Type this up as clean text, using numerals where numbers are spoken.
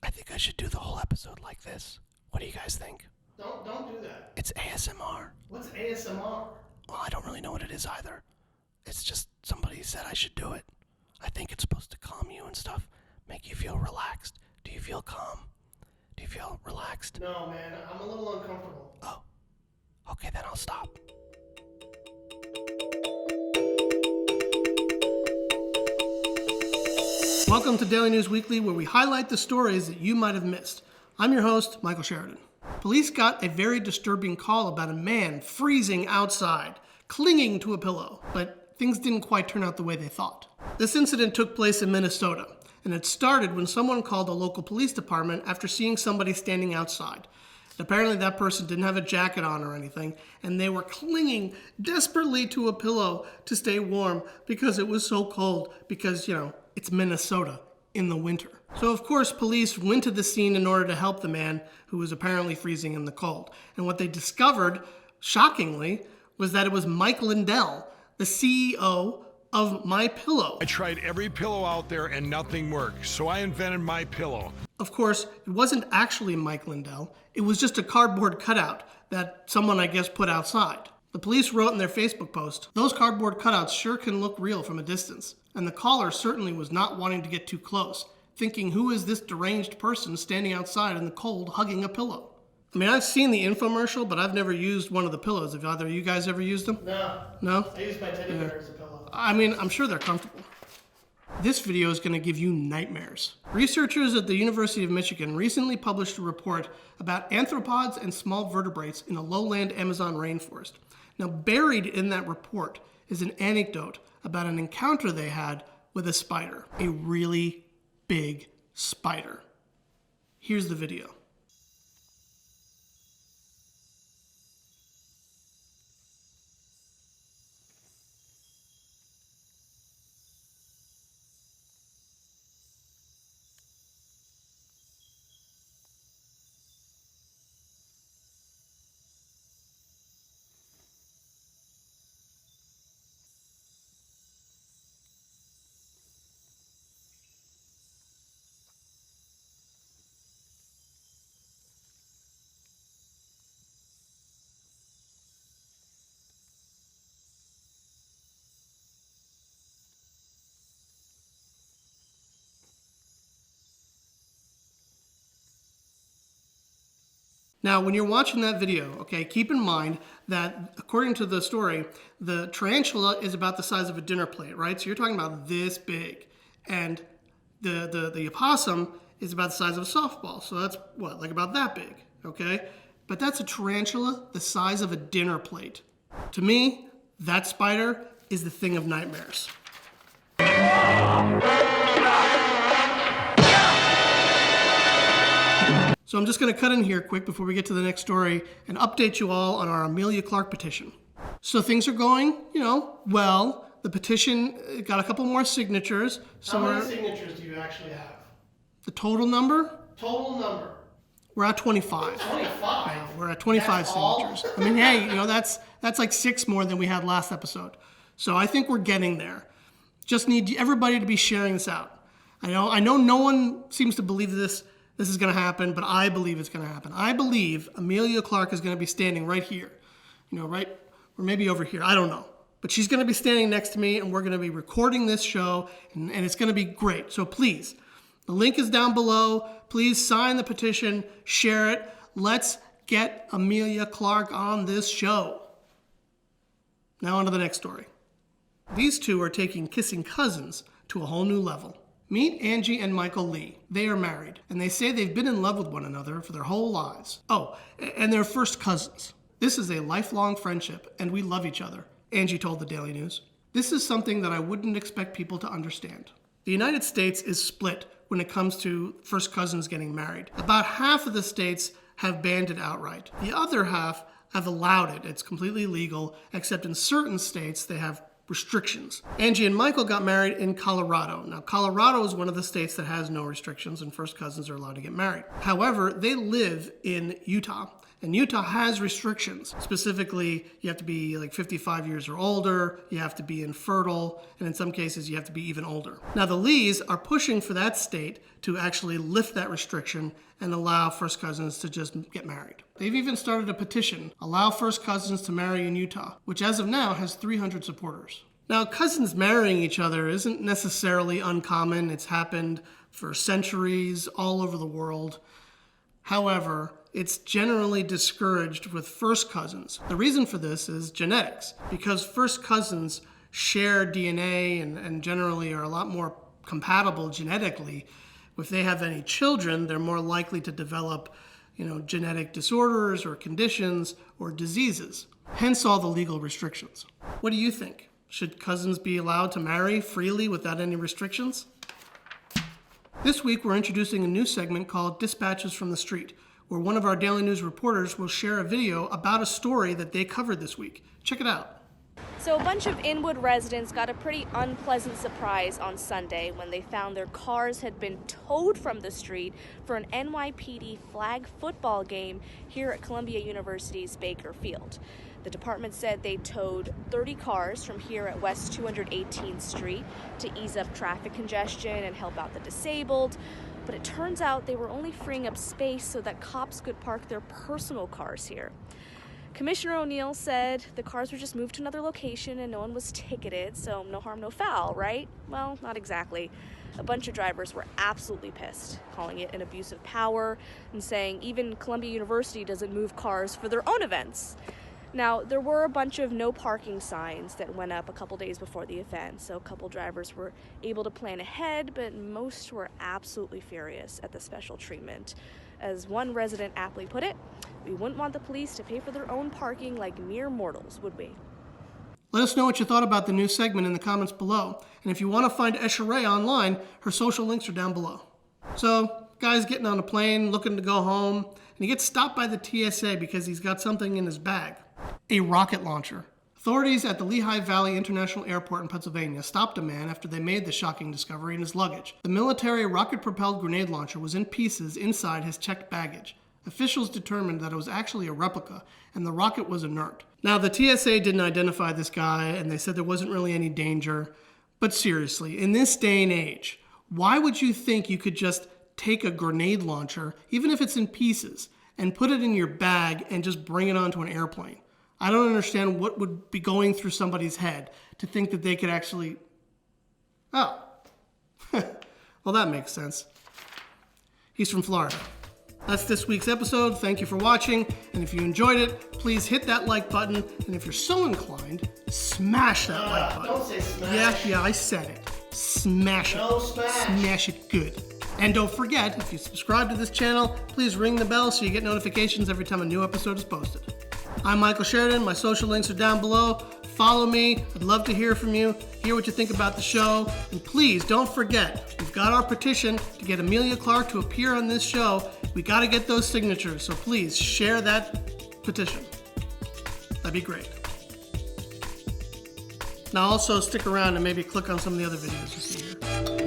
I think I should do the whole episode like this. What do you guys think? Don't do that. It's ASMR. What's ASMR? Well, I don't really know what it is either. It's just somebody said I should do it. I think it's supposed to calm you and stuff, make you feel relaxed. Do you feel calm? Do you feel relaxed? No, man, I'm a little uncomfortable. Oh, okay, then I'll stop. Welcome to Daily News Weekly, where we highlight the stories that you might have missed. I'm your host, Michael Sheridan. Police got a very disturbing call about a man freezing outside, clinging to a pillow, but things didn't quite turn out the way they thought. This incident took place in Minnesota, and it started when someone called the local police department after seeing somebody standing outside. And apparently that person didn't have a jacket on or anything, and they were clinging desperately to a pillow to stay warm because it was so cold, because, it's Minnesota in the winter. So of course, police went to the scene in order to help the man who was apparently freezing in the cold. And what they discovered, shockingly, was that it was Mike Lindell, the CEO of MyPillow. I tried every pillow out there and nothing worked, so I invented MyPillow. Of course, it wasn't actually Mike Lindell. It was just a cardboard cutout that someone, I guess, put outside. The police wrote in their Facebook post, "Those cardboard cutouts sure can look real from a distance." And the caller certainly was not wanting to get too close, thinking, who is this deranged person standing outside in the cold hugging a pillow? I mean, I've seen the infomercial, but I've never used one of the pillows. Have either of you guys ever used them? No. No? I use my teddy bear as a pillow. I mean, I'm sure they're comfortable. This video is going to give you nightmares. Researchers at the University of Michigan recently published a report about arthropods and small vertebrates in a lowland Amazon rainforest. Now, buried in that report is an anecdote about an encounter they had with a spider, a really big spider. Here's the video. Now, when you're watching that video, okay, keep in mind that according to the story, the tarantula is about the size of a dinner plate, right? So you're talking about this big. And the opossum is about the size of a softball. So that's what, like about that big, okay? But that's a tarantula the size of a dinner plate. To me, that spider is the thing of nightmares. So I'm just going to cut in here quick before we get to the next story and update you all on our Emilia Clarke petition. So things are going, well. The petition got a couple more signatures. How many signatures do you actually have? The total number? Total number. We're at 25. 25? Yeah, we're at 25 signatures. I mean, hey, that's like 6 more than we had last episode. So I think we're getting there. Just need everybody to be sharing this out. I know no one seems to believe this is going to happen, but I believe it's going to happen. I believe Emilia Clarke is going to be standing right here, right, or maybe over here. I don't know. But she's going to be standing next to me, and we're going to be recording this show, and it's going to be great. So please, the link is down below. Please sign the petition, share it. Let's get Emilia Clarke on this show. Now on to the next story. These two are taking kissing cousins to a whole new level. Meet Angie and Michael Lee. They are married, and they say they've been in love with one another for their whole lives. Oh, and they're first cousins. This is a lifelong friendship, and we love each other, Angie told the Daily News. This is something that I wouldn't expect people to understand. The United States is split when it comes to first cousins getting married. About half of the states have banned it outright. The other half have allowed it. It's completely legal, except in certain states they have restrictions. Angie and Michael got married in Colorado. Now, Colorado is one of the states that has no restrictions and first cousins are allowed to get married. However, they live in Utah. And Utah has restrictions. Specifically, you have to be like 55 years or older, you have to be infertile, and in some cases, you have to be even older. Now, the Lees are pushing for that state to actually lift that restriction and allow first cousins to just get married. They've even started a petition, Allow First Cousins to Marry in Utah, which as of now has 300 supporters. Now, cousins marrying each other isn't necessarily uncommon. It's happened for centuries all over the world. However, it's generally discouraged with first cousins. The reason for this is genetics, because first cousins share DNA and generally are a lot more compatible genetically. If they have any children, they're more likely to develop, genetic disorders or conditions or diseases. Hence all the legal restrictions. What do you think? Should cousins be allowed to marry freely without any restrictions? This week, we're introducing a new segment called Dispatches from the Street, where one of our Daily News reporters will share a video about a story that they covered this week. Check it out. So a bunch of Inwood residents got a pretty unpleasant surprise on Sunday when they found their cars had been towed from the street for an NYPD flag football game here at Columbia University's Baker Field. The department said they towed 30 cars from here at West 218th Street to ease up traffic congestion and help out the disabled. But it turns out they were only freeing up space so that cops could park their personal cars here. Commissioner O'Neill said the cars were just moved to another location and no one was ticketed, so no harm, no foul, right? Well, not exactly. A bunch of drivers were absolutely pissed, calling it an abuse of power and saying even Columbia University doesn't move cars for their own events. Now, there were a bunch of no parking signs that went up a couple days before the event, so a couple drivers were able to plan ahead, but most were absolutely furious at the special treatment. As one resident aptly put it, we wouldn't want the police to pay for their own parking like mere mortals, would we? Let us know what you thought about the new segment in the comments below. And if you want to find ESHA online, her social links are down below. So, guy's getting on a plane, looking to go home, and he gets stopped by the TSA because he's got something in his bag. A rocket launcher. Authorities at the Lehigh Valley International Airport in Pennsylvania stopped a man after they made the shocking discovery in his luggage. The military rocket-propelled grenade launcher was in pieces inside his checked baggage. Officials determined that it was actually a replica, and the rocket was inert. Now, the TSA didn't identify this guy, and they said there wasn't really any danger. But seriously, in this day and age, why would you think you could just take a grenade launcher, even if it's in pieces, and put it in your bag and just bring it onto an airplane? I don't understand what would be going through somebody's head to think that they could actually... Oh. Well, that makes sense. He's from Florida. That's this week's episode. Thank you for watching. And if you enjoyed it, please hit that like button. And if you're so inclined, smash that like button. Don't say smash. Yeah, I said it. Smash it. No smash. Smash it good. And don't forget, if you subscribe to this channel, please ring the bell so you get notifications every time a new episode is posted. I'm Michael Sheridan. My social links are down below. Follow me. I'd love to hear from you, hear what you think about the show. And please don't forget, we've got our petition to get Emilia Clarke to appear on this show. We got to get those signatures, so please share that petition. That'd be great. Now also stick around and maybe click on some of the other videos you see here.